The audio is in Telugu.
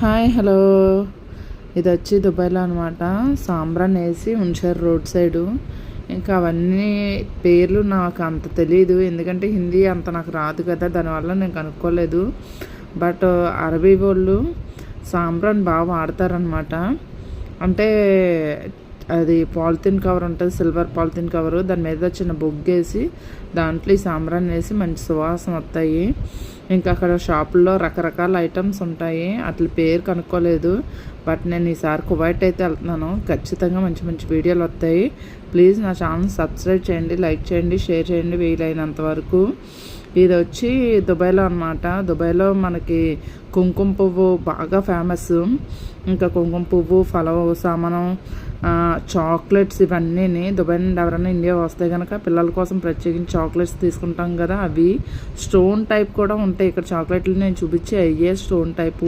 హాయ్ హలో, ఇది వచ్చి దుబాయ్లో అనమాట. సాంబ్రాన్ వేసి ఉంచారు రోడ్ సైడు. ఇంకా అవన్నీ పేర్లు నాకు అంత తెలియదు, ఎందుకంటే హిందీ అంత నాకు రాదు కదా, దానివల్ల నేను కనుక్కోలేదు. బట్ అరబీ వాళ్ళు సాంబ్రాన్ బాగా వాడతారనమాట. అంటే అది పాలిథిన్ కవర్ ఉంటుంది, సిల్వర్ పాలిథిన్ కవరు, దాని మీద చిన్న బొగ్గేసి దాంట్లో ఈ సాంబ్రాన్ వేసి మంచి సువాసన వస్తాయి. ఇంకా అక్కడ షాపుల్లో రకరకాల ఐటమ్స్ ఉంటాయి, అట్ల పేరు కనుక్కోలేదు. బట్ నేను ఈసారి కువైట్ అయితే వెళ్తున్నాను, ఖచ్చితంగా మంచి మంచి వీడియోలు వస్తాయి. ప్లీజ్ నా ఛానల్ సబ్స్క్రైబ్ చేయండి, లైక్ చేయండి, షేర్ చేయండి వీలైనంత వరకు. ఇది వచ్చి దుబాయ్లో అనమాట. దుబాయ్లో మనకి కుంకుమ పువ్వు బాగా ఫేమస్. ఇంకా కుంకుమ పువ్వు, ఫలవ సామానం, చాక్లెట్స్ ఇవన్నీ దుబాయ్ నుండి ఎవరైనా ఇండియా వస్తే కనుక పిల్లల కోసం ప్రత్యేకించి చాక్లెట్స్ తీసుకుంటాం కదా, అవి స్టోన్ టైప్ కూడా ఉంటాయి ఇక్కడ చాక్లెట్లు. నేను చూపించే అయ్యే స్టోన్ టైపు.